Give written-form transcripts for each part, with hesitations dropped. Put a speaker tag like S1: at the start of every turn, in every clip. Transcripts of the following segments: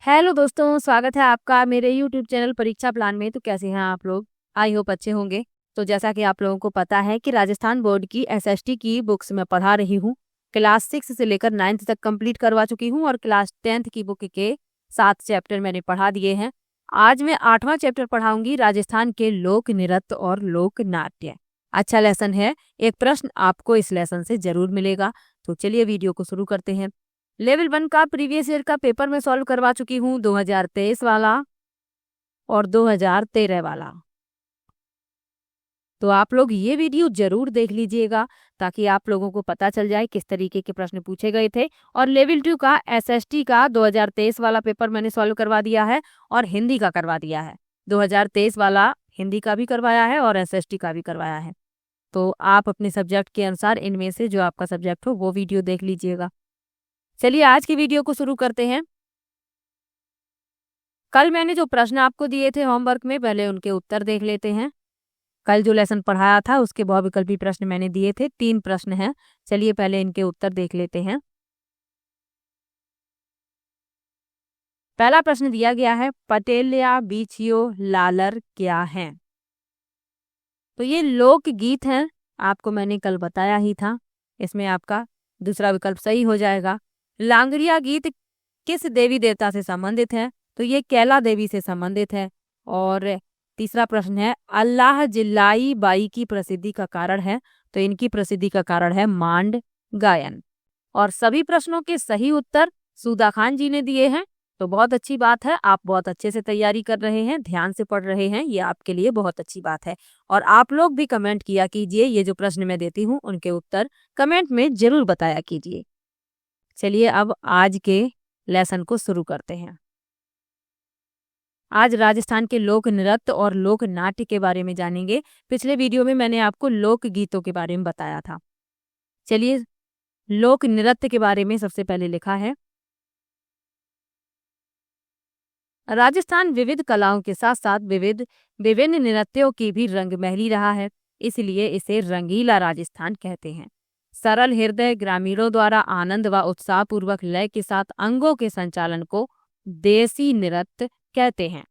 S1: Hello दोस्तों, स्वागत है आपका मेरे यूट्यूब चैनल परीक्षा प्लान में। तो कैसे हैं आप लोग? आई होप अच्छे होंगे। तो जैसा कि आप लोगों को पता है कि राजस्थान बोर्ड की एसएसटी की बुक्स मैं पढ़ा रही हूँ। क्लास 6 से लेकर 9th तक कंप्लीट करवा चुकी हूँ और क्लास 10th की बुक के 7 चैप्टर मैंने पढ़ा दिए हैं। आज मैं 8वां चैप्टर पढ़ाऊंगी, राजस्थान के लोक नृत्य और लोक नाट्य। अच्छा लेसन है, एक प्रश्न आपको इस लेसन से जरूर मिलेगा। तो चलिए वीडियो को शुरू करते हैं। लेवल 1 का प्रीवियस ईयर का पेपर मैं सॉल्व करवा चुकी हूँ, 2023 वाला और 2013 वाला। तो आप लोग ये वीडियो जरूर देख लीजिएगा ताकि आप लोगों को पता चल जाए किस तरीके के प्रश्न पूछे गए थे। और लेवल 2 का एसएसटी का 2023 वाला पेपर मैंने सॉल्व करवा दिया है और हिंदी का करवा दिया है। 2023 वाला हिंदी का भी करवाया है और एसएसटी का भी करवाया है। तो आप अपने सब्जेक्ट के अनुसार इनमें से जो आपका सब्जेक्ट हो वो वीडियो देख लीजिएगा। चलिए आज की वीडियो को शुरू करते हैं। कल मैंने जो प्रश्न आपको दिए थे होमवर्क में, पहले उनके उत्तर देख लेते हैं। कल जो लेसन पढ़ाया था उसके बहुविकल्पी प्रश्न मैंने दिए थे, 3 प्रश्न हैं। चलिए पहले इनके उत्तर देख लेते हैं। पहला प्रश्न दिया गया है, पटेलिया बीछियो लालर क्या है? तो ये लोकगीत हैं, आपको मैंने कल बताया ही था। इसमें आपका दूसरा विकल्प सही हो जाएगा। लांगड़िया गीत किस देवी देवता से संबंधित है? तो ये कैला देवी से संबंधित है। और तीसरा प्रश्न है, अल्लाह जिल्लाई बाई की प्रसिद्धि का कारण है? तो इनकी प्रसिद्धि का कारण है मांड गायन। और सभी प्रश्नों के सही उत्तर सुधा खान जी ने दिए हैं। तो बहुत अच्छी बात है, आप बहुत अच्छे से तैयारी कर रहे हैं, ध्यान से पढ़ रहे हैं, ये आपके लिए बहुत अच्छी बात है। और आप लोग भी कमेंट किया कीजिए, ये जो प्रश्न मैं देती हूँ उनके उत्तर कमेंट में जरूर बताया कीजिए। चलिए अब आज के लेसन को शुरू करते हैं। आज राजस्थान के लोक नृत्य और लोक नाट्य के बारे में जानेंगे। पिछले वीडियो में मैंने आपको लोक गीतों के बारे में बताया था। चलिए लोक नृत्य के बारे में सबसे पहले लिखा है, राजस्थान विविध कलाओं के साथ साथ विभिन्न नृत्यों की भी रंगमहली रहा है, इसलिए इसे रंगीला राजस्थान कहते हैं। सरल हृदय ग्रामीणों द्वारा आनंद व उत्साह पूर्वक लय के साथ अंगों के संचालन को देसी नृत्य कहते हैं।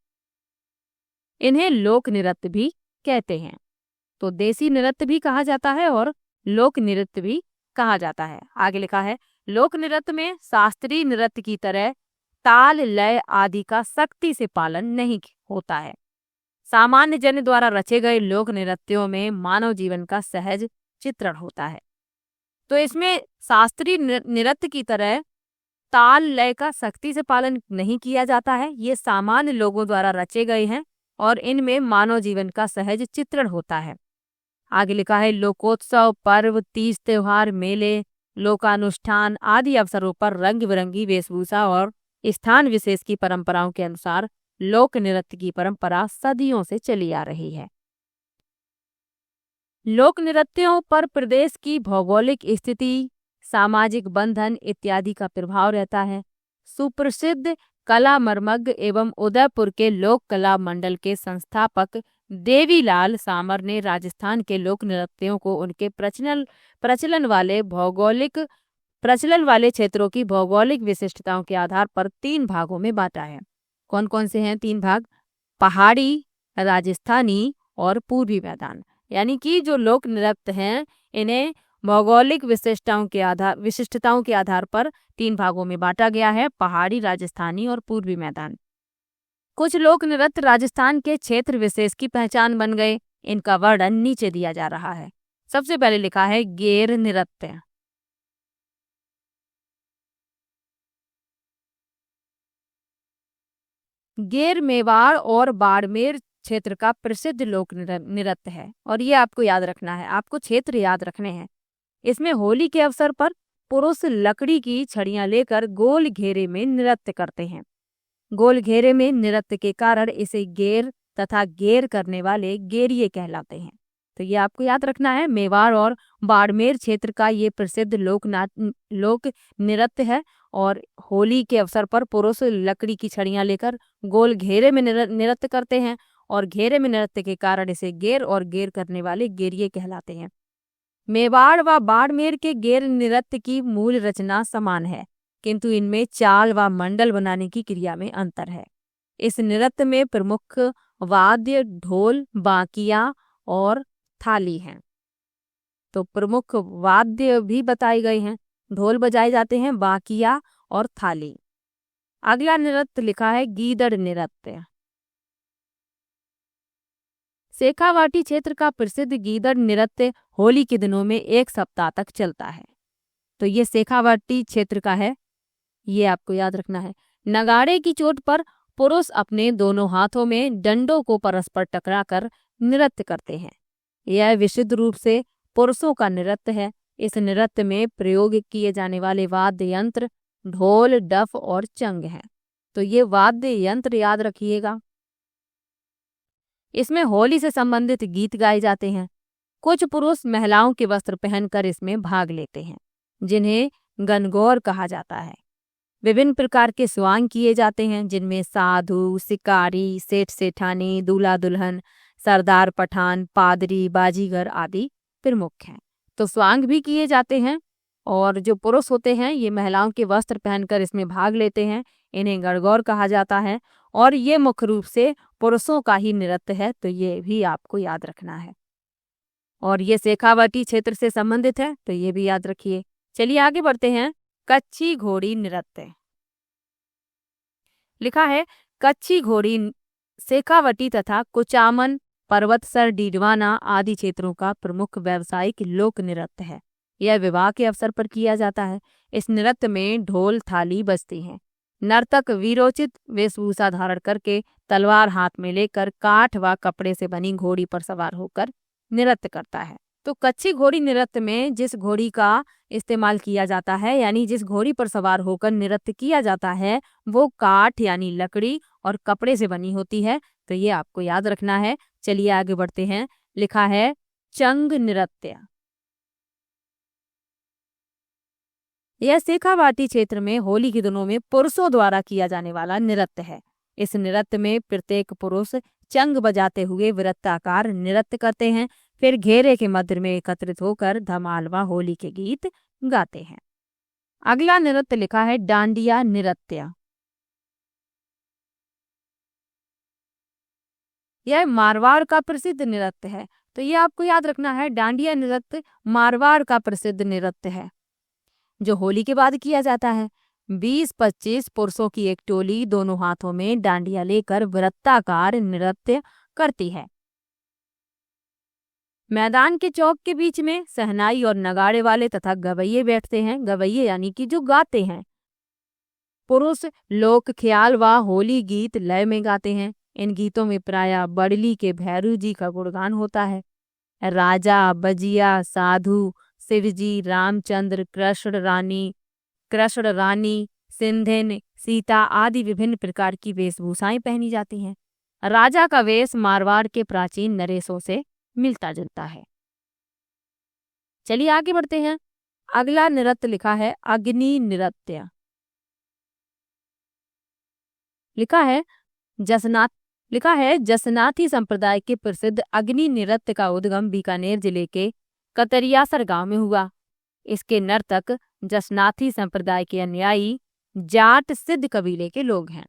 S1: इन्हें लोक नृत्य भी कहते हैं। तो देसी नृत्य भी कहा जाता है और लोक नृत्य भी कहा जाता है। आगे लिखा है, लोक नृत्य में शास्त्रीय नृत्य की तरह ताल लय आदि का सख्ती से पालन नहीं होता है। सामान्य जन द्वारा रचे गए लोक नृत्यों में मानव जीवन का सहज चित्रण होता है। तो इसमें शास्त्रीय नृत्य की तरह ताल लय का सख्ती से पालन नहीं किया जाता है। ये सामान्य लोगों द्वारा रचे गए हैं और इनमें मानव जीवन का सहज चित्रण होता है। आगे लिखा है, लोकोत्सव, पर्व, तीज त्योहार, मेले, लोकानुष्ठान आदि अवसरों पर रंग बिरंगी वेशभूषा और स्थान विशेष की परंपराओं के अनुसार लोक नृत्य की परंपरा सदियों से चली आ रही है। लोक नृत्यों पर प्रदेश की भौगोलिक स्थिति, सामाजिक बंधन इत्यादि का प्रभाव रहता है। सुप्रसिद्ध कला मर्मज्ञ एवं उदयपुर के लोक कला मंडल के संस्थापक देवीलाल सामर ने राजस्थान के लोक नृत्यों को उनके प्रचलन वाले क्षेत्रों की भौगोलिक विशिष्टताओं के आधार पर 3 भागों में बांटा है। कौन कौन से हैं 3 भाग? पहाड़ी, राजस्थानी और पूर्वी मैदान। यानी कि जो लोक नृत्य हैं इन्हें भौगोलिक विशिष्टताओं के आधार पर 3 भागों में बांटा गया है, पहाड़ी, राजस्थानी और पूर्वी मैदान। कुछ लोक नृत्य राजस्थान के क्षेत्र विशेष की पहचान बन गए। इनका वर्णन नीचे दिया जा रहा है। सबसे पहले लिखा है गेर नृत्य। गेर मेवाड़ और बाड़मेर क्षेत्र का प्रसिद्ध लोक नृत्य है और ये आपको याद रखना है, आपको क्षेत्र याद रखने हैं। इसमें होली के अवसर पर पुरुष लकड़ी की छड़ियां लेकर गोल घेरे में नृत्य करते हैं। गोल घेरे में नृत्य के कारण इसे गेर तथा गेर करने वाले गेरिये कहलाते हैं। तो ये आपको याद रखना है। मेवाड़ और बाड़मेर क्षेत्र का ये प्रसिद्ध लोक नृत्य है और होली के अवसर पर पुरुष लकड़ी की छड़ियां लेकर गोल घेरे में नृत्य करते हैं और घेरे में नृत्य के कारण इसे गेर और गेर करने वाले गेरिये कहलाते हैं। मेवाड़ व बाड़मेर के गेर नृत्य की मूल रचना समान है। किंतु इनमें चाल व मंडल बनाने की क्रिया में अंतर है। इस नृत्य में प्रमुख वाद्य ढोल, बांकिया और थाली हैं। तो प्रमुख वाद्य भी बताए गए हैं, ढोल बजाए जाते हैं, बांकिया और थाली। अगला नृत्य लिखा है गीदड़ नृत्य। शेखावाटी क्षेत्र का प्रसिद्ध गीदड़ नृत्य होली के दिनों में 1 सप्ताह तक चलता है। तो ये शेखावाटी क्षेत्र का है, ये आपको याद रखना है। नगाड़े की चोट पर पुरुष अपने दोनों हाथों में डंडों को परस्पर टकराकर नृत्य करते हैं। यह विशुद्ध रूप से पुरुषों का नृत्य है। इस नृत्य में प्रयोग किए जाने वाले वाद्य यंत्र ढोल, डफ और चंग हैं। तो ये वाद्य यंत्र याद रखिएगा। इसमें होली से संबंधित गीत गाए जाते हैं। कुछ पुरुष महिलाओं के वस्त्र पहनकर इसमें भाग लेते हैं, जिन्हें गणगौर कहा जाता है। विभिन्न प्रकार के स्वांग किए जाते हैं, जिनमें साधु, शिकारी, सेठ सेठानी, दूल्हा दुल्हन, सरदार पठान, पादरी, बाजीगर आदि प्रमुख हैं। तो स्वांग भी किए जाते हैं और जो पुरुष होते हैं ये महिलाओं के वस्त्र पहनकर इसमें भाग लेते हैं, इन्हें गणगौर कहा जाता है और ये मुख्य रूप से पुरुषों का ही नृत्य है। तो ये भी आपको याद रखना है और ये शेखावाटी क्षेत्र से संबंधित है, तो ये भी याद रखिए। चलिए आगे बढ़ते हैं। कच्ची घोड़ी नृत्य लिखा है कच्ची घोड़ी शेखावटी तथा कुचामन, पर्वतसर, डीडवाना आदि क्षेत्रों का प्रमुख व्यावसायिक लोक नृत्य है। यह विवाह के अवसर पर किया जाता है। इस नृत्य में ढोल, थाली बजती हैं। नर्तक वीरोचित वेशभूषा धारण करके तलवार हाथ में लेकर काठ व कपड़े से बनी घोड़ी पर सवार होकर नृत्य करता है। तो कच्ची घोड़ी नृत्य में जिस घोड़ी का इस्तेमाल किया जाता है, यानी जिस घोड़ी पर सवार होकर नृत्य किया जाता है, वो काठ यानी लकड़ी और कपड़े से बनी होती है। तो ये आपको याद रखना है। चलिए आगे बढ़ते हैं। लिखा है चंग नृत्य। यह शेखावाटी क्षेत्र में होली के दिनों में पुरुषों द्वारा किया जाने वाला नृत्य है। इस नृत्य में प्रत्येक पुरुष चंग बजाते हुए वृत्ताकार नृत्य करते हैं, फिर घेरे के मध्य में एकत्रित होकर धमाल व होली के गीत गाते हैं। अगला नृत्य लिखा है डांडिया नृत्य। यह मारवाड़ का प्रसिद्ध नृत्य है। तो ये आपको याद रखना है, डांडिया नृत्य मारवाड़ का प्रसिद्ध नृत्य है जो होली के बाद किया जाता है। 20-25 पुरुषों की एक टोली दोनों हाथों में डांडिया लेकर वृत्ताकार नृत्य करती है। मैदान के चौक के बीच में सहनाई और नगाड़े वाले तथा गवैये बैठते हैं। गवैये यानी कि जो गाते हैं। पुरुष लोक ख्याल व होली गीत लय में गाते हैं। इन गीतों में प्रायः बड़ली के भैरू जी का गुणगान होता है। राजा, बजिया, साधु, शिवजी, रामचंद्र, कृष्ण रानी, सिंधिन, सीता आदि विभिन्न प्रकार की वेशभूषाएं पहनी जाती हैं। राजा का वेश मारवाड़ के प्राचीन नरेशों से मिलता जुलता है। चलिए आगे बढ़ते हैं। अगला नृत्य लिखा है अग्नि नृत्य। लिखा है जसनाथी संप्रदाय के प्रसिद्ध अग्नि नृत्य का उद्गम बीकानेर जिले के कतरियासर गांव में हुआ। इसके नर्तक जसनाथी संप्रदाय के अनुयायी जाट सिद्ध कबीले के लोग हैं।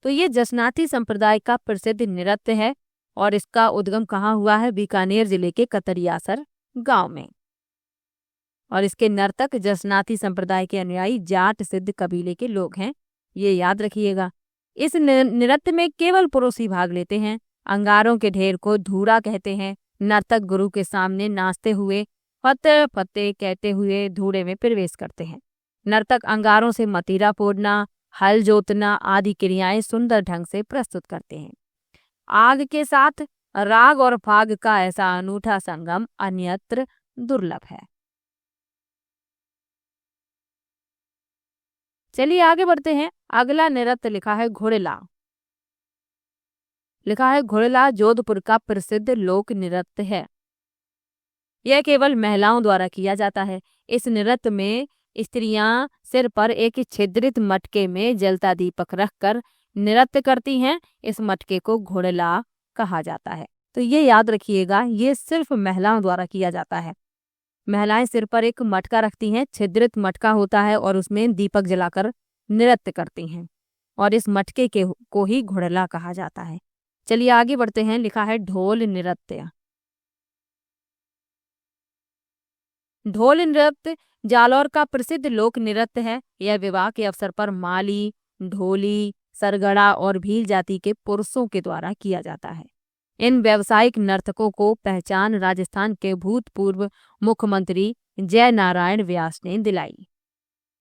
S1: तो ये जसनाथी संप्रदाय का प्रसिद्ध नृत्य है और इसका उद्गम कहाँ हुआ है? बीकानेर जिले के कतरियासर गांव में। और इसके नर्तक जसनाथी संप्रदाय के अनुयायी जाट सिद्ध कबीले के लोग हैं, ये याद रखिएगा। इस नृत्य में केवल पुरुष ही भाग लेते हैं। अंगारों के ढेर को धूरा कहते हैं। नर्तक गुरु के सामने नाचते हुए फतेह फतेह कहते हुए धूड़े में प्रवेश करते हैं। नर्तक अंगारों से मतीरा फोड़ना, हल जोतना आदि क्रियाएं सुंदर ढंग से प्रस्तुत करते हैं। आग के साथ राग और फाग का ऐसा अनूठा संगम अन्यत्र दुर्लभ है। चलिए आगे बढ़ते हैं। अगला नृत्य लिखा है घोड़ेला। जोधपुर का प्रसिद्ध लोक नृत्य है। यह केवल महिलाओं द्वारा किया जाता है। इस नृत्य में स्त्रियां सिर पर एक छिद्रित मटके में जलता दीपक रखकर नृत्य करती हैं। इस मटके को घोड़ेला कहा जाता है। तो ये याद रखिएगा, ये सिर्फ महिलाओं द्वारा किया जाता है। महिलाएं सिर पर एक मटका रखती हैं, छिद्रित मटका होता है और उसमें दीपक जलाकर नृत्य करती हैं और इस मटके के को ही घुड़ला कहा जाता है। चलिए आगे बढ़ते हैं। लिखा है ढोल नृत्य। ढोल नृत्य जालौर का प्रसिद्ध लोक नृत्य है। यह विवाह के अवसर पर माली, ढोली, सरगड़ा और भील जाति के पुरुषों के द्वारा किया जाता है। इन व्यावसायिक नर्तकों को पहचान राजस्थान के भूतपूर्व मुख्यमंत्री जय नारायण व्यास ने दिलाई।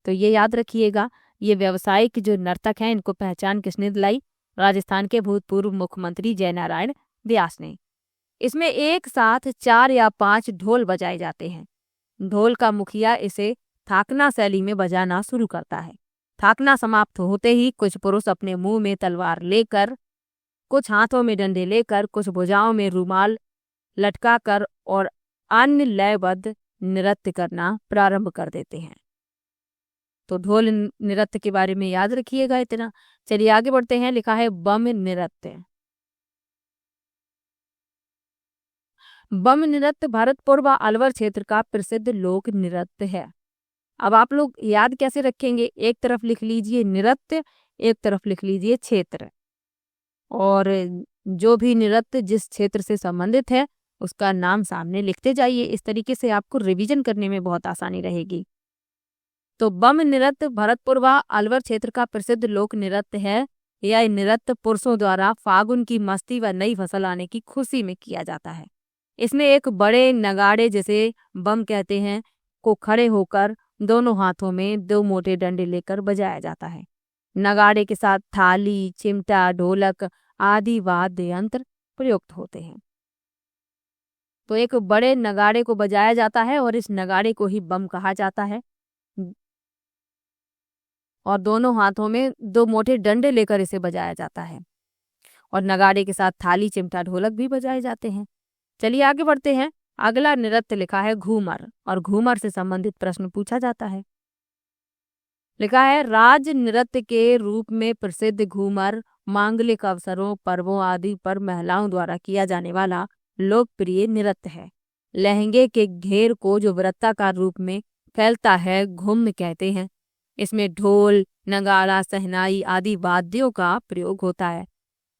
S1: तो ये याद रखिएगा, ये व्यावसायिक जो नर्तक हैं इनको पहचान किसने दिलाई? राजस्थान के भूतपूर्व मुख्यमंत्री जय नारायण व्यास ने। इसमें एक साथ 4 या 5 ढोल बजाए जाते हैं। ढोल का मुखिया इसे थाकना शैली में बजाना शुरू करता है। थाकना समाप्त होते ही कुछ पुरुष अपने मुंह में तलवार लेकर, कुछ हाथों में डंडे लेकर, कुछ भुजाओं में रुमाल लटकाकर और अन्य लयबद्ध नृत्य करना प्रारंभ कर देते हैं। तो ढोल नृत्य के बारे में याद रखिएगा इतना। चलिए आगे बढ़ते हैं। लिखा है बम नृत्य। बम नृत्य भरतपुर व अलवर क्षेत्र का प्रसिद्ध लोक नृत्य है। अब आप लोग याद कैसे रखेंगे? एक तरफ लिख लीजिए नृत्य, एक तरफ लिख लीजिए क्षेत्र, और जो भी नृत्य जिस क्षेत्र से संबंधित है उसका नाम सामने लिखते जाइए। इस तरीके से आपको रिवीजन करने में बहुत आसानी रहेगी। तो बम नृत्य भरतपुर व अलवर क्षेत्र का प्रसिद्ध लोक नृत्य है। यह नृत्य पुरुषों द्वारा फागुन की मस्ती व नई फसल आने की खुशी में किया जाता है। इसमें एक बड़े नगाड़े, जिसे बम कहते हैं, को खड़े होकर दोनों हाथों में 2 मोटे डंडे लेकर बजाया जाता है। नगाड़े के साथ थाली, चिमटा, ढोलक आदि वाद्य यंत्र प्रयुक्त होते हैं। तो एक बड़े नगाड़े को बजाया जाता है और इस नगाड़े को ही बम कहा जाता है, और दोनों हाथों में 2 मोटे डंडे लेकर इसे बजाया जाता है, और नगाड़े के साथ थाली, चिमटा, ढोलक भी बजाए जाते हैं। चलिए आगे बढ़ते हैं। अगला नृत्य लिखा है घूमर, और घूमर से संबंधित प्रश्न पूछा जाता है। लिखा है राज नृत्य के रूप में प्रसिद्ध घूमर मांगलिक अवसरों, पर्वों आदि पर महिलाओं द्वारा किया जाने वाला लोकप्रिय नृत्य है। लहंगे के घेर को जो वृत्ताकार रूप में फैलता है घुम कहते हैं। इसमें ढोल, नगाड़ा, शहनाई आदि वाद्यों का प्रयोग होता है।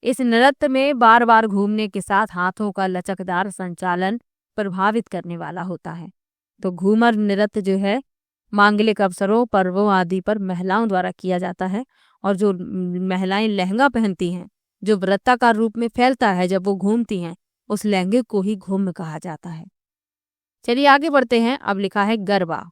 S1: इस नृत्य में बार बार घूमने के साथ हाथों का लचकदार संचालन प्रभावित करने वाला होता है। तो घूमर नृत्य जो है मांगलिक अवसरों, पर्वों आदि पर महिलाओं द्वारा किया जाता है, और जो महिलाएं लहंगा पहनती हैं जो वृत्ताकार रूप में फैलता है, जब वो घूमती हैं उस लहंगे को ही घुम कहा जाता है। चलिए आगे बढ़ते हैं। अब लिखा है गरबा।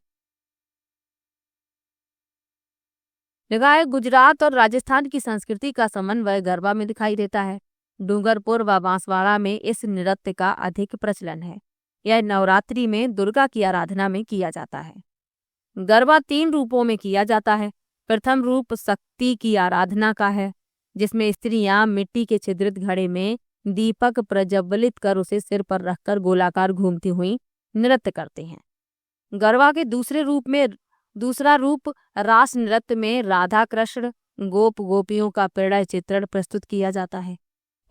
S1: लिखा है गुजरात और राजस्थान की संस्कृति का समन्वय गरबा में दिखाई देता है। डूंगरपुर व बांसवाड़ा में इस नृत्य का अधिक प्रचलन है। यह नवरात्रि में दुर्गा की आराधना में किया जाता है। गरबा 3 रूपों में किया जाता है। प्रथम रूप शक्ति की आराधना का है, जिसमें स्त्रियां मिट्टी के छिद्रित घड़े में दीपक प्रज्वलित कर उसे सिर पर रखकर गोलाकार घूमती हुई नृत्य करते हैं। गरबा के दूसरा रूप रास नृत्य में राधा कृष्ण, गोप गोपियों का प्रणय चित्रण प्रस्तुत किया जाता है।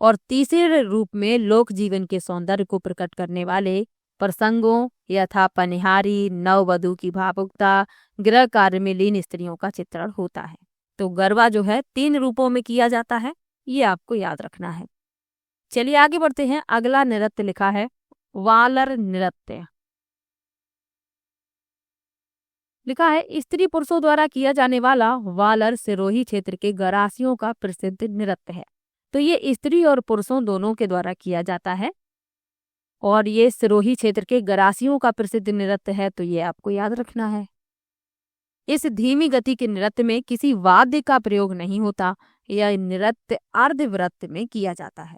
S1: और तीसरे रूप में लोक जीवन के सौंदर्य को प्रकट करने वाले प्रसंगों यथा पनिहारी, नववधू की भावुकता, गृह कार्य में लीन स्त्रियों का चित्रण होता है। तो गरबा जो है 3 रूपों में किया जाता है, ये आपको याद रखना है। चलिए आगे बढ़ते हैं। अगला नृत्य लिखा है वालर नृत्य। लिखा है स्त्री पुरुषों द्वारा किया जाने वाला वालर सिरोही क्षेत्र के गरासियों का प्रसिद्ध नृत्य है। तो ये स्त्री और पुरुषों दोनों के द्वारा किया जाता है, और ये सिरोही क्षेत्र के गरासियों का प्रसिद्ध नृत्य है, तो ये आपको याद रखना है। इस धीमी गति के नृत्य में किसी वाद्य का प्रयोग नहीं होता। यह नृत्य अर्धवृत्त में किया जाता है।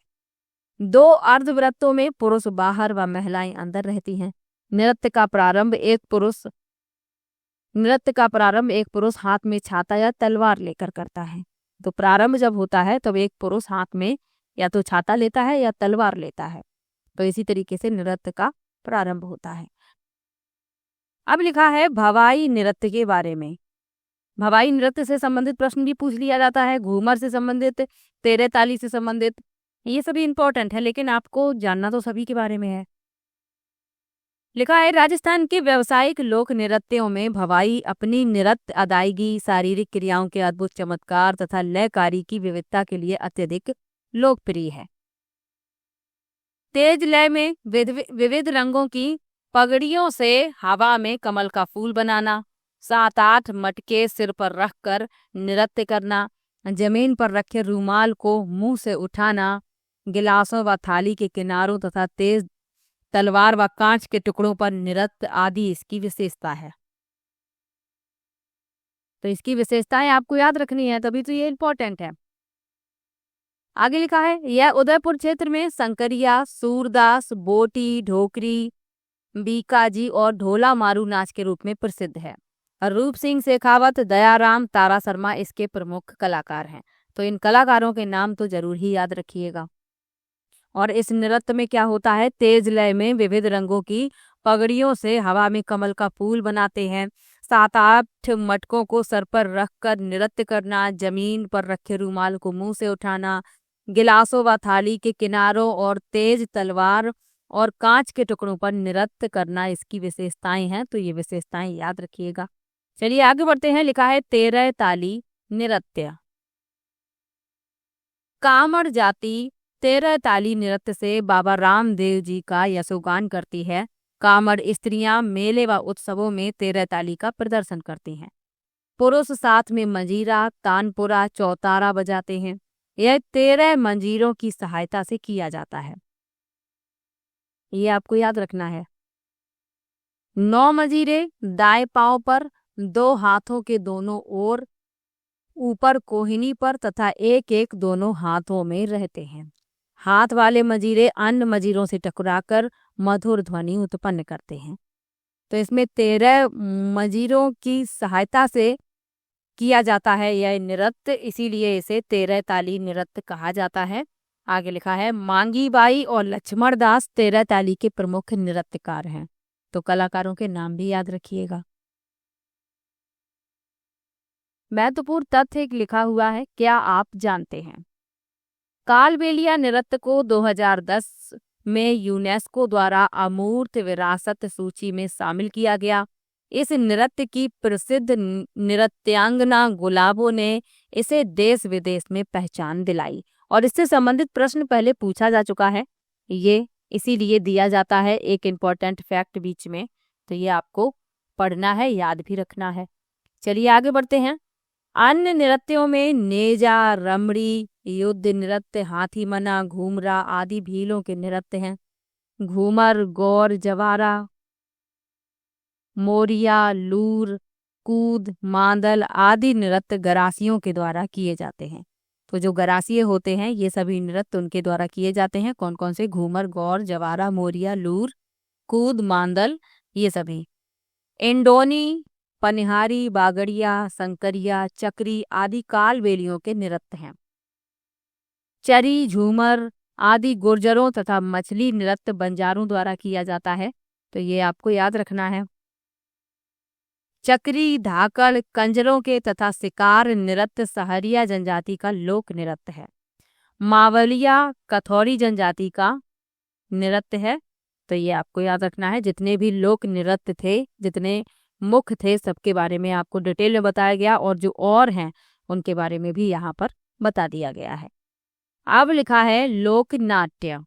S1: 2 अर्धवृत्तों में पुरुष बाहर व महिलाएं अंदर रहती हैं। नृत्य का प्रारंभ एक पुरुष हाथ में छाता या तलवार लेकर करता है। तो प्रारंभ जब होता है तब एक पुरुष हाथ में या तो छाता लेता है या तलवार लेता है। तो इसी तरीके से नृत्य का प्रारंभ होता है। अब लिखा है भवाई नृत्य के बारे में। भवाई नृत्य से संबंधित प्रश्न भी पूछ लिया जाता है, घूमर से संबंधित, तेरे ताली से संबंधित। ये सभी इंपॉर्टेंट है, लेकिन आपको जानना तो सभी के बारे में है। लिखा है राजस्थान के व्यावसायिक लोक नृत्यों में भवाई अपनी नृत्य अदायगी, शारीरिक क्रियाओं के अद्भुत चमत्कार तथा लयकारी की विविधता के लिए अत्यधिक लोकप्रिय है। तेज लय में विविध रंगों की पगड़ियों से हवा में कमल का फूल बनाना, 7-8 मटके सिर पर रखकर नृत्य करना, जमीन पर रखे रूमाल को मुंह से उठाना, गिलासों व थाली के किनारों तथा तेज तलवार व कांच के टुकड़ों पर नृत्य आदि इसकी विशेषता है। तो इसकी विशेषताएं आपको याद रखनी है, तभी तो ये इम्पोर्टेंट है। आगे लिखा है यह उदयपुर क्षेत्र में संकरिया, सूरदास, बोटी, ढोकरी, बीकाजी और ढोला मारू नाच के रूप में प्रसिद्ध है। और रूप सिंह शेखावत, दयाराम, तारा शर्मा इसके प्रमुख कलाकार हैं। तो इन कलाकारों के नाम तो जरूर ही याद रखिएगा। और इस नृत्य में क्या होता है, तेज लय में विविध रंगों की पगड़ियों से हवा में कमल का फूल बनाते हैं, 7-8 मटकों को सर पर रखकर नृत्य करना, जमीन पर रखे रूमाल को मुंह से उठाना, गिलासों व थाली के किनारों और तेज तलवार और कांच के टुकड़ों पर नृत्य करना इसकी विशेषताएं हैं। तो ये विशेषताएं याद रखिएगा। चलिए आगे बढ़ते हैं। लिखा है 13 ताली नृत्य। कामड़ जाति 13 ताली नृत्य से बाबा रामदेव जी का यशोगान करती है। कामड़ स्त्रियां मेले व उत्सवों में 13 ताली का प्रदर्शन करती हैं। पुरुष साथ में मंजीरा, तानपुरा, चौतारा बजाते हैं। यह 13 मंजीरों की सहायता से किया जाता है। ये आपको याद रखना है। 9 मंजीरे दाएं पांव पर, 2 हाथों के दोनों ओर, ऊपर कोहिनी पर तथा एक दोनों हाथों में रहते हैं। हाथ वाले मंजीरे अन्य मंजीरों से टकराकर मधुर ध्वनि उत्पन्न करते हैं। तो इसमें 13 मंजीरों की सहायता से किया जाता है यह नृत्य, इसीलिए इसे 13 ताली नृत्य कहा जाता है। आगे लिखा है मांगी बाई और लक्ष्मण दास 13 ताली के प्रमुख नृत्यकार हैं। तो कलाकारों के नाम भी याद रखिएगा। महत्वपूर्ण तथ्य एक लिखा हुआ है, क्या आप जानते हैं? कालबेलिया नृत्य को 2010 में यूनेस्को द्वारा अमूर्त विरासत सूची में शामिल किया गया। इस नृत्य की प्रसिद्ध नृत्यांगना गुलाबों ने इसे देश विदेश में पहचान दिलाई और इससे संबंधित प्रश्न पहले पूछा जा चुका है। ये इसीलिए दिया जाता है एक इम्पॉर्टेंट फैक्ट बीच में, तो ये आपको पढ़ना है, याद भी रखना है। चलिए आगे बढ़ते हैं। अन्य नृत्यों में नेजा, रमड़ी, युद्ध नृत्य, हाथी मना, घूमरा आदि भीलों के नृत्य हैं। घूमर, गौर, जवारा, मोरिया, लूर, कूद, मांदल आदि नृत्य गरासियों के द्वारा किए जाते हैं। तो जो गरासिए होते हैं ये सभी नृत्य उनके द्वारा किए जाते हैं। कौन कौन से? घूमर, गौर, जवारा, मोरिया, लूर, कूद, मांदल, ये सभी। इंडोनी, पनिहारी, बागड़िया, संकरिया, चक्री आदि कालबेलियों के नृत्य हैं। चरी, झूमर आदि गुर्जरों तथा मछली नृत्य बंजारों द्वारा किया जाता है। तो ये आपको याद रखना है। चक्री, धाकड़, कंजरों के तथा शिकार नृत्य सहरिया जनजाति का लोक नृत्य है। मावलिया कथौरी जनजाति का नृत्य है। तो ये आपको याद रखना है। जितने भी लोक नृत्य थे, जितने मुख्य थे, सबके बारे में आपको डिटेल में बताया गया और जो और हैं उनके बारे में भी यहाँ पर बता दिया गया है। अब लिखा है लोक नाट्य।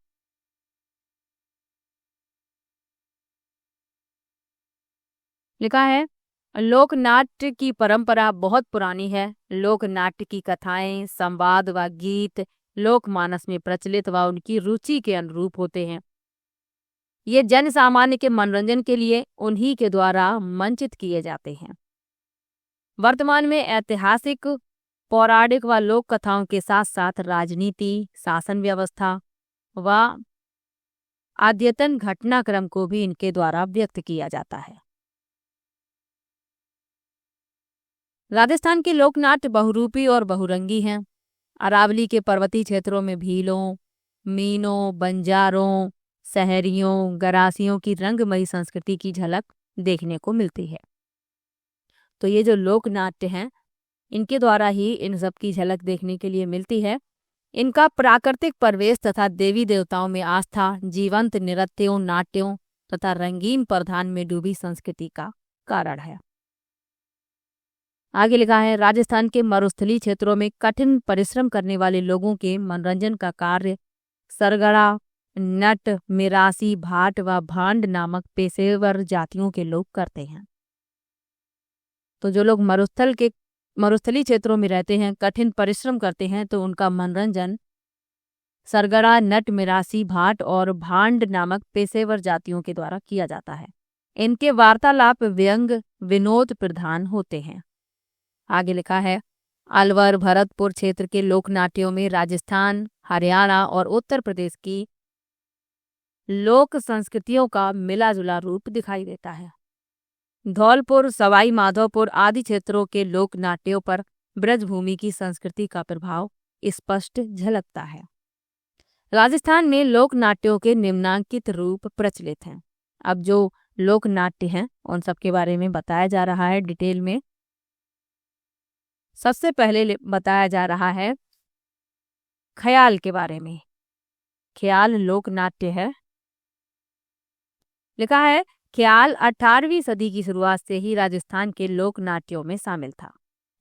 S1: लिखा है लोक नाट्य की परंपरा बहुत पुरानी है। लोक नाट्य की कथाएं, संवाद व गीत लोकमानस में प्रचलित व उनकी रुचि के अनुरूप होते हैं। ये जन सामान्य के मनोरंजन के लिए उन्हीं के द्वारा मंचित किए जाते हैं। वर्तमान में ऐतिहासिक, पौराणिक व लोक कथाओं के साथ साथ राजनीति, शासन व्यवस्था व अद्यतन घटनाक्रम को भी इनके द्वारा व्यक्त किया जाता है। राजस्थान के लोकनाट्य बहुरूपी और बहुरंगी हैं। अरावली के पर्वतीय क्षेत्रों में भीलों, मीनों, बंजारों, सहरियों, गरासियों की रंगमयी संस्कृति की झलक देखने को मिलती है। तो ये जो लोक नाट्य हैं इनके द्वारा ही इन सब की झलक देखने के लिए मिलती है। इनका प्राकृतिक परिवेश तथा देवी देवताओं में आस्था, जीवंत नृत्यों, नाट्यों तथा रंगीन प्रधान में डूबी संस्कृति का कारण है। आगे लिखा है, राजस्थान के मरुस्थलीय क्षेत्रों में कठिन परिश्रम करने वाले लोगों के मनोरंजन का कार्य सरगड़ा, नट, मिरासी, भाट व भांड नामक पेशेवर जातियों के लोग करते हैं। तो जो लोग मरुस्थलीय क्षेत्रों में रहते हैं, कठिन परिश्रम करते हैं, तो उनका मनोरंजन सरगड़ा, नट, मिरासी, भाट और भांड नामक पेशेवर जातियों के द्वारा किया जाता है। इनके वार्तालाप व्यंग विनोद प्रधान होते हैं। आगे लिखा है, अलवर भरतपुर क्षेत्र के लोक नाट्यों में राजस्थान, हरियाणा और उत्तर प्रदेश की लोक संस्कृतियों का मिला जुला रूप दिखाई देता है। धौलपुर, सवाई माधोपुर आदि क्षेत्रों के लोक नाट्यों पर ब्रजभूमि की संस्कृति का प्रभाव स्पष्ट झलकता है। राजस्थान में लोक नाट्यों के निम्नांकित रूप प्रचलित हैं। अब जो लोक नाट्य हैं उन सब के बारे में बताया जा रहा है डिटेल में। सबसे पहले बताया जा रहा है ख्याल के बारे में। ख्याल लोक नाट्य है। लिखा है, ख्याल 18वीं सदी की शुरुआत से ही राजस्थान के लोक नाट्यों में शामिल था।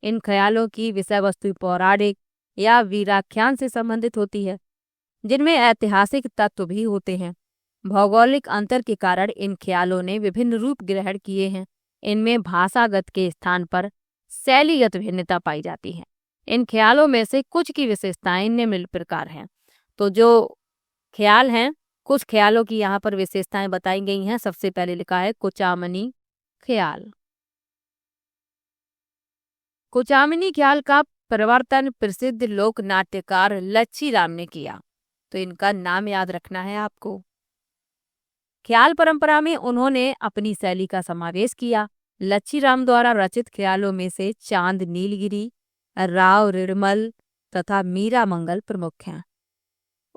S1: इन ख्यालों की विषय वस्तु पौराणिक या वीराख्यान से संबंधित होती है, जिनमें ऐतिहासिक तत्व भी होते हैं। भौगोलिक अंतर के कारण इन ख्यालों ने विभिन्न रूप ग्रहण किए हैं। इनमें भाषागत के स्थान पर शैलीगत भिन्नता पाई जाती है। इन ख्यालों में से कुछ की विशेषताएं निम्न प्रकार हैं। तो जो ख्याल हैं, कुछ ख्यालों की यहाँ पर विशेषताएं बताई गई हैं। सबसे पहले लिखा है कुचामनी ख्याल। कुचामनी ख्याल का प्रवर्तन प्रसिद्ध लोक नाट्यकार लच्छी राम ने किया। तो इनका नाम याद रखना है आपको। ख्याल परंपरा में उन्होंने अपनी शैली का समावेश किया। लच्छी राम द्वारा रचित ख्यालों में से चांद नीलगिरी, राव रिड़मल तथा मीरा मंगल प्रमुख हैं।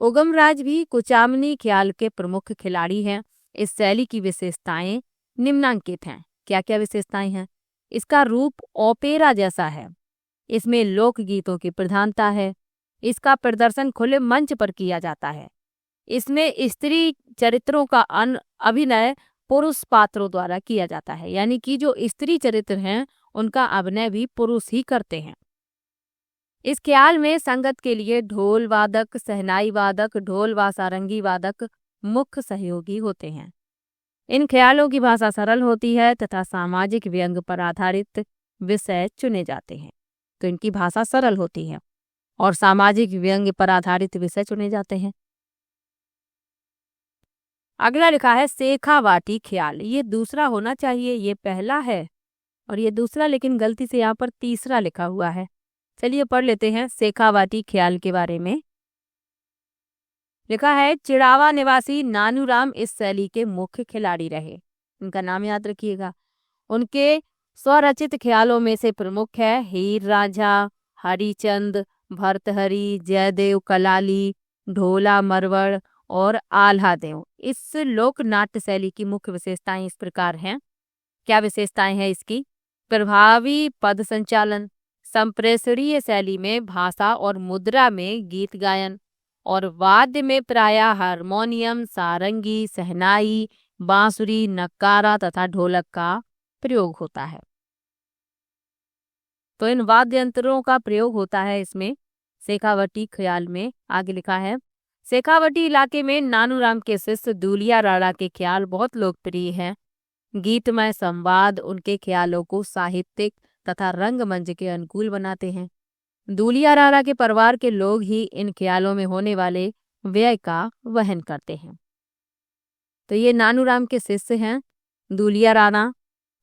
S1: उगमराज भी कुचामनी ख्याल के प्रमुख खिलाड़ी हैं। इस शैली की विशेषताएं निम्नांकित हैं। क्या क्या विशेषताएं हैं? इसका रूप ओपेरा जैसा है। इसमें लोकगीतों की प्रधानता है। इसका प्रदर्शन खुले मंच पर किया जाता है। इसमें स्त्री चरित्रों का अभिनय पुरुष पात्रों द्वारा किया जाता है, यानी कि जो स्त्री चरित्र हैं उनका अभिनय भी पुरुष ही करते हैं। इस ख्याल में संगत के लिए ढोल वादक, सहनाई वादक, ढोल व सारंगी वादक मुख्य सहयोगी होते हैं। इन ख्यालों की भाषा सरल होती है तथा सामाजिक व्यंग पर आधारित विषय चुने जाते हैं। तो इनकी भाषा सरल होती है और सामाजिक व्यंग पर आधारित विषय चुने जाते हैं। अगला लिखा है शेखावाटी ख्याल। ये दूसरा होना चाहिए, ये पहला है और ये दूसरा, लेकिन गलती से यहाँ पर तीसरा लिखा हुआ है। चलिए पढ़ लेते हैं शेखावाटी ख्याल के बारे में। लिखा है, चिड़ावा निवासी नानूराम इस शैली के मुख्य खिलाड़ी रहे। इनका नाम याद रखिएगा। उनके स्वरचित ख्यालों में से प्रमुख है हीर रांझा, हरिचंद, भर्तहरि, जयदेव कलाली, ढोला मरवड़ और आल्हा देव। इस लोक नाट्य शैली की मुख्य विशेषताएं इस प्रकार हैं। क्या विशेषताएं हैं इसकी? प्रभावी पद संचालन, संप्रेषणीय शैली में भाषा और मुद्रा में गीत गायन, और वाद्य में प्रायः हारमोनियम, सारंगी, सहनाई, बांसुरी, नक्कारा तथा ढोलक का प्रयोग होता है। तो इन वाद्य यंत्रों का प्रयोग होता है इसमें शेखावटी ख्याल में। आगे लिखा है, शेखावटी इलाके में नानूराम के शिष्य दूलिया राणा के ख्याल बहुत लोकप्रिय हैं। गीतमय संवाद उनके ख्यालों को साहित्यिक तथा रंगमंच के अनुकूल बनाते हैं। दूलिया राणा के परिवार के लोग ही इन ख्यालों में होने वाले व्यय का वहन करते हैं। तो ये नानूराम के शिष्य हैं दूलिया राणा।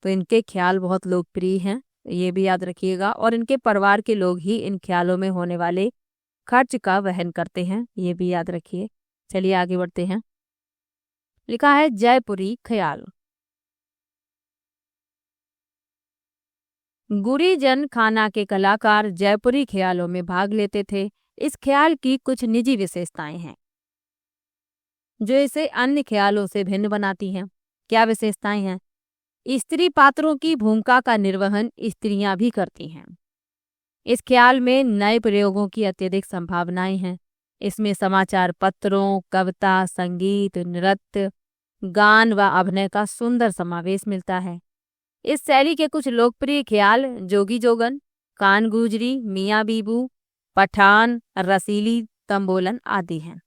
S1: तो इनके ख्याल बहुत लोकप्रिय हैं, ये भी याद रखिएगा। और इनके परिवार के लोग ही इन ख्यालों में होने वाले खर्च का वहन करते हैं, ये भी याद रखिए। चलिए आगे बढ़ते हैं। लिखा है जयपुरी ख्याल। गुरीजन खाना के कलाकार जयपुरी ख्यालों में भाग लेते थे। इस ख्याल की कुछ निजी विशेषताएं हैं जो इसे अन्य ख्यालों से भिन्न बनाती हैं। क्या विशेषताएं हैं? स्त्री पात्रों की भूमिका का निर्वहन स्त्रियां भी करती हैं। इस ख्याल में नए प्रयोगों की अत्यधिक संभावनाएं हैं। इसमें समाचार पत्रों, कविता, संगीत, नृत्य गान व अभिनय का सुंदर समावेश मिलता है। इस शैली के कुछ लोकप्रिय ख्याल जोगी जोगन, कान गुजरी, मियाँ बीबू, पठान, रसीली तंबोलन आदि हैं।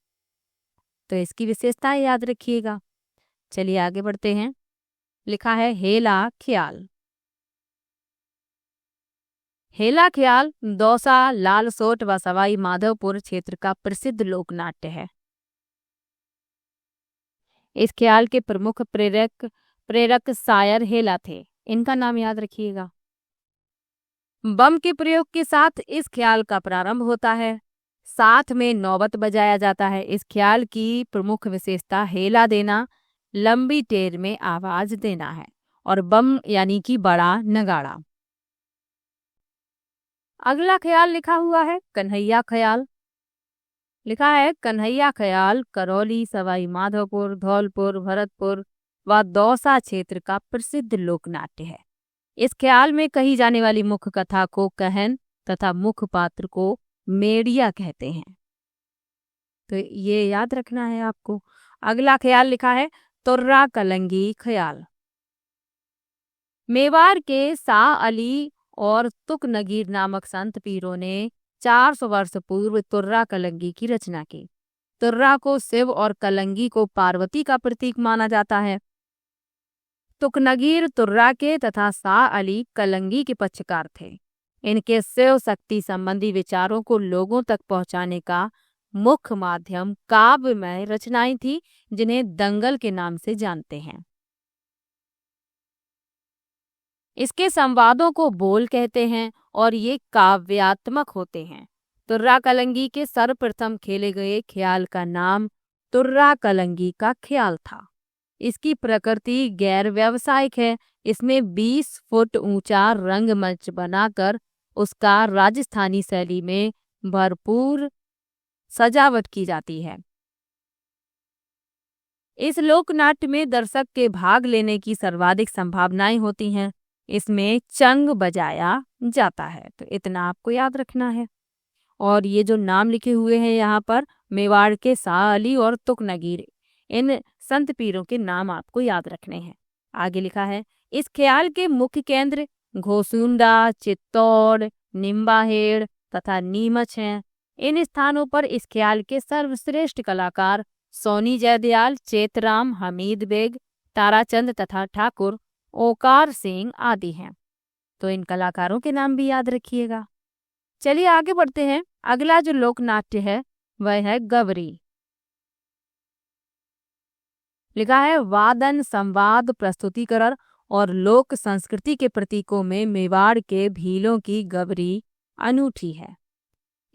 S1: तो इसकी विशेषताएं याद रखिएगा। चलिए आगे बढ़ते हैं। लिखा है हेला ख्याल। हेला ख्याल दौसा, लालसोट व सवाई माधोपुर क्षेत्र का प्रसिद्ध लोकनाट्य है। इस ख्याल के प्रमुख प्रेरक शायर हेला थे। इनका नाम याद रखिएगा। बम के प्रयोग के साथ इस ख्याल का प्रारंभ होता है। साथ में नौबत बजाया जाता है। इस ख्याल की प्रमुख विशेषता हेला देना, लंबी टेर में आवाज देना है, और बम यानी कि बड़ा नगाड़ा। अगला ख्याल लिखा हुआ है कन्हैया ख्याल। लिखा है कन्हैया ख्याल करौली, सवाई माधोपुर, धौलपुर, भरतपुर व दौसा क्षेत्र का प्रसिद्ध लोकनाट्य है। इस ख्याल में कही जाने वाली मुख्य कथा को कहन तथा मुख्य पात्र को मेड़िया कहते हैं। तो ये याद रखना है आपको। अगला ख्याल लिखा है तुर्रा कलंगी ख्याल। मेवाड़ के शाह अली और तुक नगीर नामक संत पीरों ने 400 वर्ष पूर्व तुर्रा कलंगी की रचना की। तुर्रा को शिव और कलंगी को पार्वती का प्रतीक माना जाता है। तुकनगीर तुर्रा के तथा शाह अली कलंगी के पक्षकार थे। इनके शिव शक्ति संबंधी विचारों को लोगों तक पहुंचाने का मुख्य माध्यम काव्यमय रचनाएं थी, जिन्हें दंगल के नाम से जानते हैं। इसके संवादों को बोल कहते हैं और ये काव्यात्मक होते हैं। तुर्रा कलंगी के सर्वप्रथम खेले गए ख्याल का नाम तुर्रा कलंगी का ख्याल था। इसकी प्रकृति गैर व्यावसायिक है। इसमें 20 फुट ऊंचा रंगमंच बनाकर उसका राजस्थानी शैली में भरपूर सजावट की जाती है। इस लोकनाट्य में दर्शक के भाग लेने की सर्वाधिक संभावनाएं होती हैं। इसमें चंग बजाया जाता है। तो इतना आपको याद रखना है। और ये जो नाम लिखे हुए हैं यहाँ पर, मेवाड़ के शाह अली और तुक नगीर, इन संत पीरों के नाम आपको याद रखने हैं। आगे लिखा है इस ख्याल के मुख्य केंद्र घोसुंडा, चित्तौड़, निम्बाहेड़ तथा नीमच हैं। इन स्थानों पर इस ख्याल के सर्वश्रेष्ठ कलाकार सोनी जयदयाल, चेतराम, हमीद बेग, ताराचंद तथा ठाकुर ओकार सिंह आदि हैं। तो इन कलाकारों के नाम भी याद रखिएगा। चलिए आगे बढ़ते हैं। अगला जो लोकनाट्य है वह है गवरी। लिखा है वादन, संवाद, प्रस्तुतिकरण और लोक संस्कृति के प्रतीकों में मेवाड़ के भीलों की गवरी अनूठी है।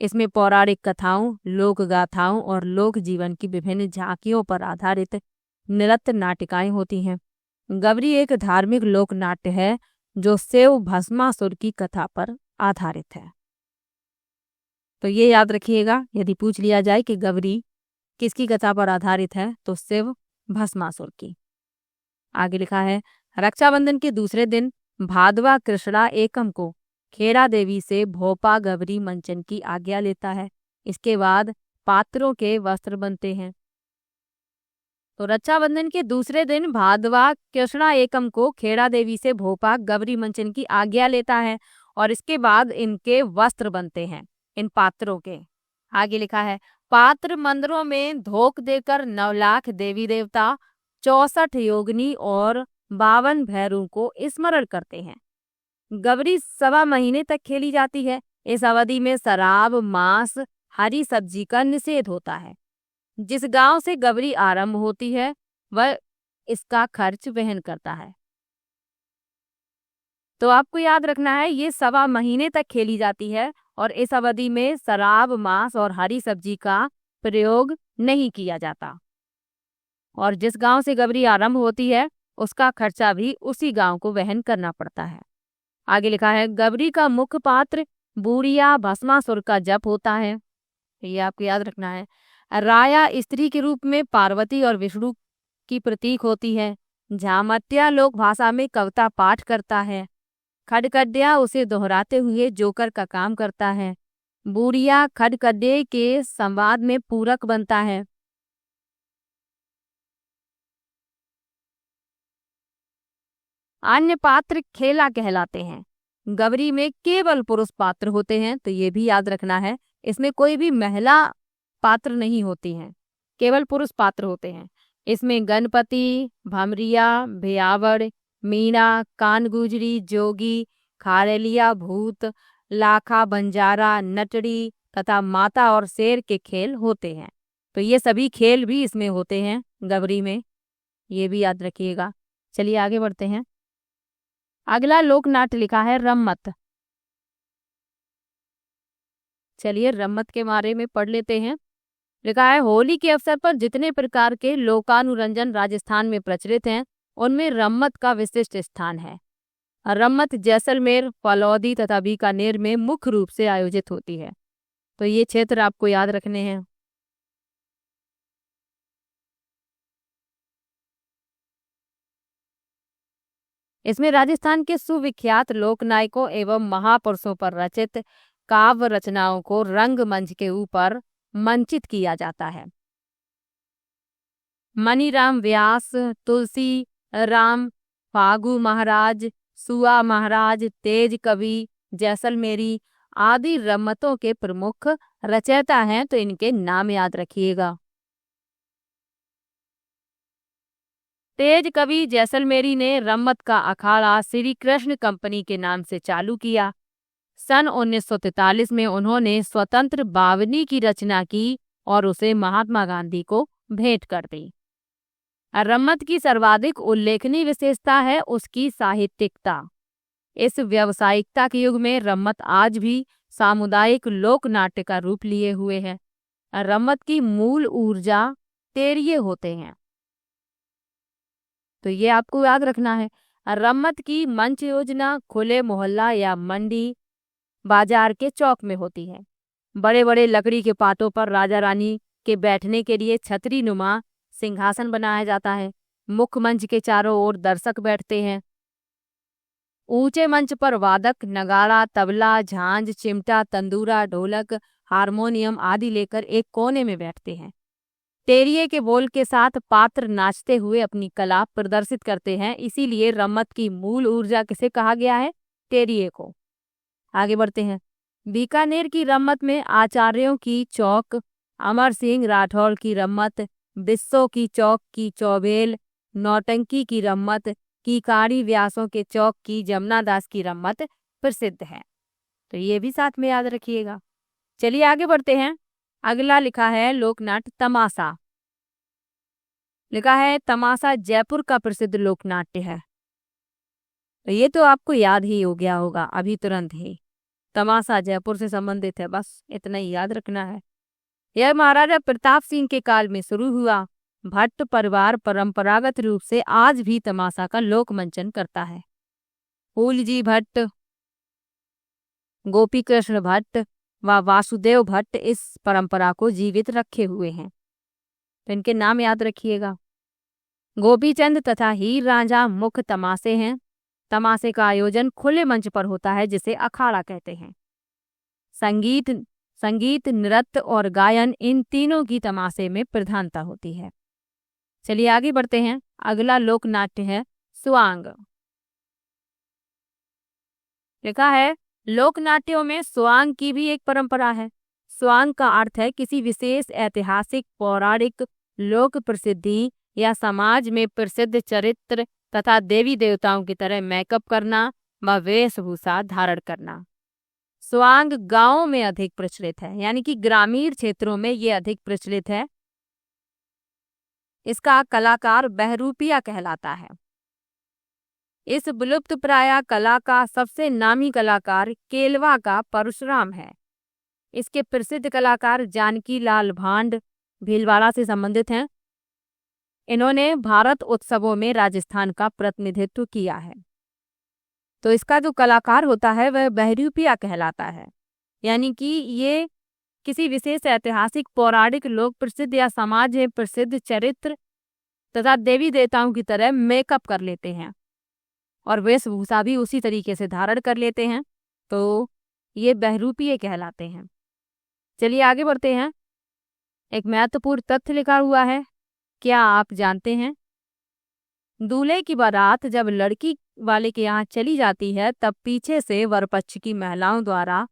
S1: इसमें पौराणिक कथाओं, लोक गाथाओं और लोक जीवन की विभिन्न झांकियों पर आधारित नृत्य नाटिकाएं होती हैं। गवरी एक धार्मिक लोक नाट्य है जो शिव भस्मासुर की कथा पर आधारित है। तो ये याद रखिएगा, यदि पूछ लिया जाए कि गवरी किसकी कथा पर आधारित है तो शिव भस्मासुर की। आगे लिखा है रक्षाबंधन के दूसरे दिन भादवा कृष्णा एकम को खेड़ा देवी से भोपा गवरी मंचन की आज्ञा लेता है। इसके बाद पात्रों के वस्त्र बनते हैं। तो रक्षाबंधन के दूसरे दिन भादवा कृष्णा एकम को खेड़ा देवी से भोपा गवरी मंचन की आज्ञा लेता है और इसके बाद इनके वस्त्र बनते हैं, इन पात्रों के। आगे लिखा है पात्र मंदिरों में धोख देकर 9 लाख देवी देवता, 64 योगिनी और 52 भैरवों को स्मरण करते हैं। गवरी 1.25 महीने तक खेली जाती है। इस अवधि में शराब, मांस, हरी सब्जी का निषेध होता है। जिस गांव से गवरी आरंभ होती है वह इसका खर्च वहन करता है। तो आपको याद रखना है ये 1.25 महीने तक खेली जाती है और इस अवधि में शराब, मांस और हरी सब्जी का प्रयोग नहीं किया जाता। और जिस गांव से गवरी आरंभ होती है उसका खर्चा भी उसी गांव को वहन करना पड़ता है। आगे लिखा है गवरी का मुख्य पात्र बूढ़िया भस्मासुर का जप होता है। ये आपको याद रखना है। राया स्त्री के रूप में पार्वती और विष्णु की प्रतीक होती है। झामटिया लोक भाषा में कविता पाठ करता है। खडकड्या उसे दोहराते हुए जोकर का काम करता है। बूढ़िया खडकड्डे के संवाद में पूरक बनता है। अन्य पात्र खेला कहलाते हैं। गवरी में केवल पुरुष पात्र होते हैं, तो ये भी याद रखना है, इसमें कोई भी महिला पात्र नहीं होती हैं, केवल पुरुष पात्र होते हैं। इसमें गणपति, भमरिया, भयावड़, मीणा, कानगुजरी, जोगी, खारेलिया, भूत, लाखा, बंजारा, नटड़ी तथा माता और शेर के खेल होते हैं। तो ये सभी खेल भी इसमें होते हैं गवरी में, ये भी याद रखिएगा। चलिए आगे बढ़ते हैं। अगला लोक नाट्य लिखा है रम्मत। चलिए रम्मत के बारे में पढ़ लेते हैं। लिखा है, होली के अवसर पर जितने प्रकार के लोकानुरंजन राजस्थान में प्रचलित हैं, उनमें रम्मत का विशिष्ट स्थान है। रम्मत जैसलमेर, फलौदी तथा बीकानेर में मुख्य रूप से आयोजित होती है। तो ये क्षेत्र आपको याद रखने हैं। इसमें राजस्थान के सुविख्यात लोकनायकों एवं महापुरुषों पर रचित काव्य रचनाओं को रंगमंच के ऊपर मंचित किया जाता है। मनीराम व्यास, तुलसी राम, फागु महाराज, सुआ महाराज, तेज कवि, जैसलमेरी आदि रम्मतों के प्रमुख रचयिता हैं, तो इनके नाम याद रखिएगा। तेज कवि जैसलमेरी ने रम्मत का अखाड़ा श्री कृष्ण कंपनी के नाम से चालू किया। सन 1943 में उन्होंने स्वतंत्र बावनी की रचना की और उसे महात्मा गांधी को भेंट कर दी। रम्मत की सर्वाधिक उल्लेखनीय विशेषता है उसकी साहित्यिकता। इस व्यावसायिकता के युग में रम्मत आज भी सामुदायिक लोक नाट्य का रूप लिए हुए है। रम्मत की मूल ऊर्जा तेरिये होते हैं, तो ये आपको याद रखना है। रम्मत की मंच योजना खुले मोहल्ला या मंडी बाजार के चौक में होती है। बड़े बड़े लकड़ी के पाटों पर राजा रानी के बैठने के लिए छतरी नुमा सिंहासन बनाया जाता है। मुख्य मंच के चारों ओर दर्शक बैठते हैं। ऊंचे मंच पर वादक नगाड़ा, तबला, झांझ, चिमटा, तंदूरा, ढोलक, हारमोनियम आदि लेकर एक कोने में बैठते हैं। तेरिये के बोल के साथ पात्र नाचते हुए अपनी कला प्रदर्शित करते हैं, इसीलिए रम्मत की मूल ऊर्जा किसे कहा गया है? तेरिये को। आगे बढ़ते हैं। बीकानेर की रम्मत में आचार्यों की चौक, अमर सिंह राठौड़ की रम्मत, बिस्सों की चौक की चौबेल, नौटंकी की रम्मत, कीकाड़ी व्यासों के चौक की जमुना दास की रम्मत प्रसिद्ध है। तो ये भी साथ में याद रखिएगा। चलिए आगे बढ़ते हैं। अगला लिखा है लोकनाट्य तमाशा। लिखा है, तमाशा जयपुर का प्रसिद्ध लोकनाट्य है। तो ये तो आपको याद ही हो गया होगा अभी तुरंत ही। तमाशा जयपुर से संबंधित है, बस इतना ही याद रखना है। यह महाराजा प्रताप सिंह के काल में शुरू हुआ। भट्ट परिवार परंपरागत रूप से आज भी तमाशा का लोक मंचन करता है। फूलजी भट्ट, गोपी कृष्ण भट्ट व वासुदेव भट्ट इस परंपरा को जीवित रखे हुए हैं, तो इनके नाम याद रखिएगा। गोपीचंद तथा हीर रांझा मुख्य तमाशे हैं। तमाशे का आयोजन खुले मंच पर होता है, जिसे अखाड़ा कहते हैं। संगीत, नृत्य और गायन इन तीनों की तमाशे में प्रधानता होती है। चलिए आगे बढ़ते हैं। अगला लोक नाट्य है स्वांग। लिखा है, लोक नाट्यों में स्वांग की भी एक परंपरा है। स्वांग का अर्थ है किसी विशेष ऐतिहासिक, पौराणिक, लोक प्रसिद्धि या समाज में प्रसिद्ध चरित्र तथा देवी देवताओं की तरह मेकअप करना व वेशभूषा धारण करना। स्वांग गांवों में अधिक प्रचलित है, यानी कि ग्रामीण क्षेत्रों में ये अधिक प्रचलित है। इसका कलाकार बहरूपिया कहलाता है। इस विलुप्त प्राय कला का सबसे नामी कलाकार केलवा का परशुराम है। इसके प्रसिद्ध कलाकार जानकी लाल भांड भीलवाड़ा से संबंधित हैं। इन्होंने भारत उत्सवों में राजस्थान का प्रतिनिधित्व किया है। तो इसका जो कलाकार होता है वह बहरूपिया कहलाता है, यानी कि ये किसी विशेष ऐतिहासिक, पौराणिक, लोक प्रसिद्ध या समाज में प्रसिद्ध चरित्र तथा देवी देवताओं की तरह मेकअप कर लेते हैं और वेशभूषा भी उसी तरीके से धारण कर लेते हैं, तो ये बहरूपिये कहलाते हैं। चलिए आगे बढ़ते हैं। एक महत्वपूर्ण तथ्य लिखा हुआ है, क्या आप जानते हैं? दूल्हे की बारात जब लड़की वाले के यहाँ चली जाती है तब पीछे से वर पक्ष की महिलाओं द्वारा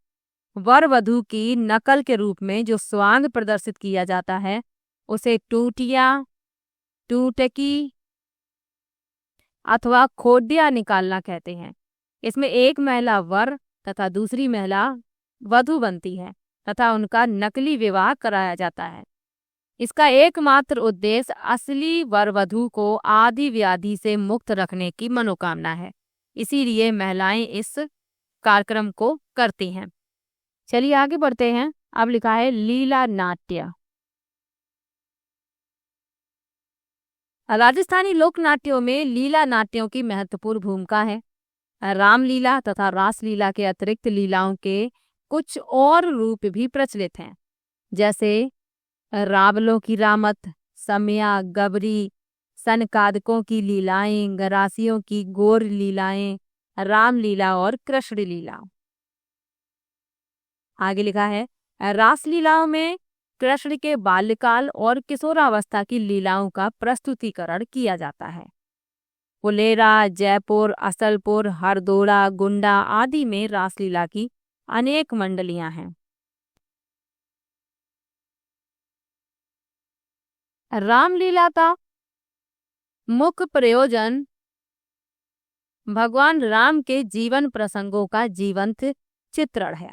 S1: वर वधू की नकल के रूप में जो स्वांग प्रदर्शित किया जाता है उसे टूटिया, टूटकी अथवा खोडिया निकालना कहते हैं। इसमें एक महिला वर तथा दूसरी महिला वधू बनती है तथा उनका नकली विवाह कराया जाता है। इसका एकमात्र उद्देश्य असली वर वधू को आदि व्याधि से मुक्त रखने की मनोकामना है, इसीलिए महिलाएं इस कार्यक्रम को करती हैं। चलिए आगे बढ़ते हैं। अब लिखा है लीला नाट्य। राजस्थानी लोक नाट्यों में लीला नाट्यों की महत्वपूर्ण भूमिका है। रामलीला तथा रासलीला के अतिरिक्त लीलाओं के कुछ और रूप भी प्रचलित हैं, जैसे रावलों की रामत, समया, गबरी, सनकादकों की लीलाएं, गरासियों की गोर लीलाएं, रामलीला और कृष्ण लीला। आगे लिखा है रासलीलाओं में कृष्ण के बाल्यकाल और किशोरावस्था की लीलाओं का प्रस्तुतिकरण किया जाता है। फुलेरा, जयपुर, असलपुर, हरदोड़ा, गुंडा आदि में रासलीला की अनेक मंडलियां हैं। रामलीला का मुख्य प्रयोजन भगवान राम के जीवन प्रसंगों का जीवंत चित्रण है,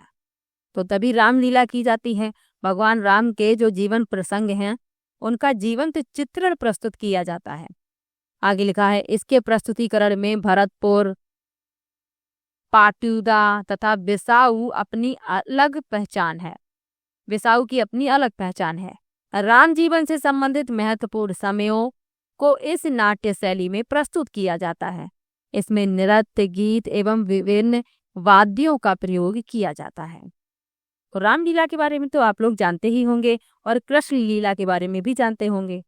S1: तो तभी रामलीला की जाती है। भगवान राम के जो जीवन प्रसंग हैं उनका जीवंत चित्रण प्रस्तुत किया जाता है। आगे लिखा है इसके प्रस्तुतिकरण में भरतपुर, पाटुदा तथा बिसाऊ अपनी अलग पहचान है। बिसाऊ की अपनी अलग पहचान है। राम जीवन से संबंधित महत्वपूर्ण समयों को इस नाट्य शैली में प्रस्तुत किया जाता है। इसमें नृत्य, गीत एवं विभिन्न वाद्यों का प्रयोग किया जाता है। तो रामलीला के बारे में तो आप लोग जानते ही होंगे और कृष्ण लीला के बारे में भी जानते होंगे।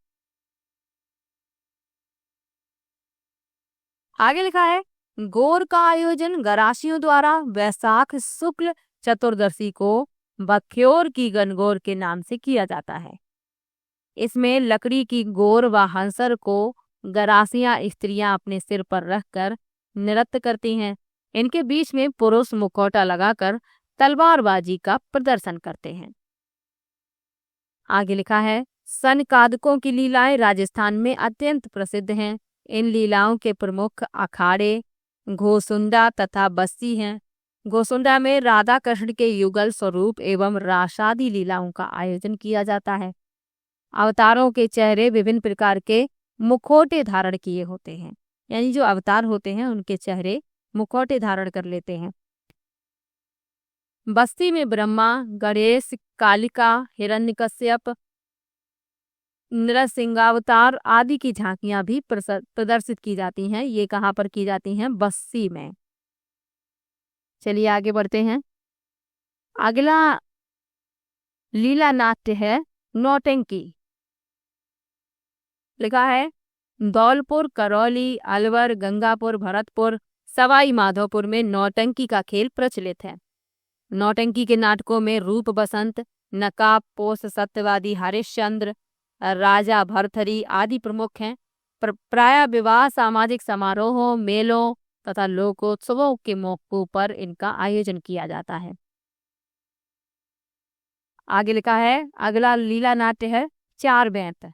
S1: आगे लिखा है गौर का आयोजन गरासियों द्वारा वैशाख शुक्ल चतुर्दशी को बख्योर की गणगौर के नाम से किया जाता है। इसमें लकड़ी की गौर व हंसर को गरासियां स्त्रियां अपने सिर पर रखकर नृत्य करती हैं। इनके बीच में पुरुष मुखौटा लगाकर तलवारबाजी का प्रदर्शन करते हैं। आगे लिखा है सनकादकों की लीलाएं राजस्थान में अत्यंत प्रसिद्ध हैं। इन लीलाओं के प्रमुख अखाड़े घोसुंडा तथा बस्सी हैं। घोसुंडा में राधा कृष्ण के युगल स्वरूप एवं राशादी लीलाओं का आयोजन किया जाता है। अवतारों के चेहरे विभिन्न प्रकार के मुखौटे धारण किए होते हैं, यानी जो अवतार होते हैं उनके चेहरे मुखौटे धारण कर लेते हैं। बस्ती में ब्रह्मा, गणेश, कालिका, हिरण्यकश्यप, नृसिंहावतार आदि की झांकियां भी प्रदर्शित की जाती हैं। ये कहाँ पर की जाती हैं? बस्ती में। चलिए आगे बढ़ते हैं। अगला लीला नाट्य है नौटंकी। लिखा है धौलपुर, करौली, अलवर, गंगापुर, भरतपुर, सवाई माधोपुर में नौटंकी का खेल प्रचलित है। नौटंकी के नाटकों में रूप बसंत, नकाब पोष, सत्यवादी, हरिश्चंद्र, राजा भरथरी आदि प्रमुख हैं। प्राय विवाह, सामाजिक समारोहों, मेलों तथा लोकोत्सवों के मौकों पर इनका आयोजन किया जाता है। आगे लिखा है अगला लीला नाट्य है चार बैंत।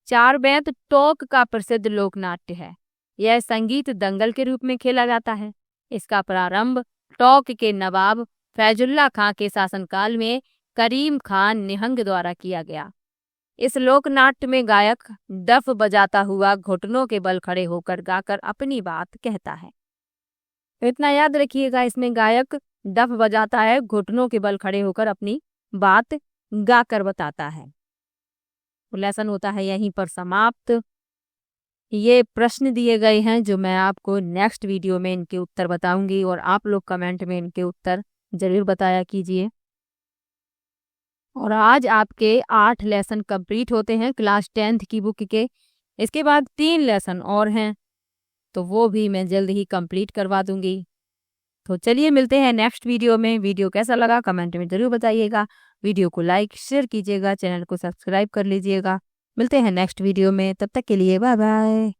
S1: चार बैंत टोक का प्रसिद्ध लोक नाट्य है। यह संगीत दंगल के रूप में खेला जाता है। इसका प्रारंभ टोक के नवाब फैजुल्ला खां के शासनकाल में करीम खान निहंग द्वारा किया गया। इस लोक नाट्य में गायक डफ बजाता हुआ घुटनों के बल खड़े होकर गाकर अपनी बात कहता है। तो इतना याद रखिएगा, इसमें गायक डफ बजाता है, घुटनों के बल खड़े होकर अपनी बात गाकर बताता है। लेसन होता है यहीं पर समाप्त। ये प्रश्न दिए गए हैं जो मैं आपको नेक्स्ट वीडियो में इनके उत्तर बताऊंगी और आप लोग कमेंट में इनके उत्तर जरूर बताया कीजिए। और आज आपके 8 लेसन कंप्लीट होते हैं क्लास 10th की बुक के। इसके बाद 3 लेसन और हैं, तो वो भी मैं जल्द ही कंप्लीट करवा दूंगी। तो चलिए मिलते हैं नेक्स्ट वीडियो में। वीडियो कैसा लगा कमेंट में ज़रूर बताइएगा। वीडियो को लाइक शेयर कीजिएगा, चैनल को सब्सक्राइब कर लीजिएगा। मिलते हैं नेक्स्ट वीडियो में, तब तक के लिए बाय बाय।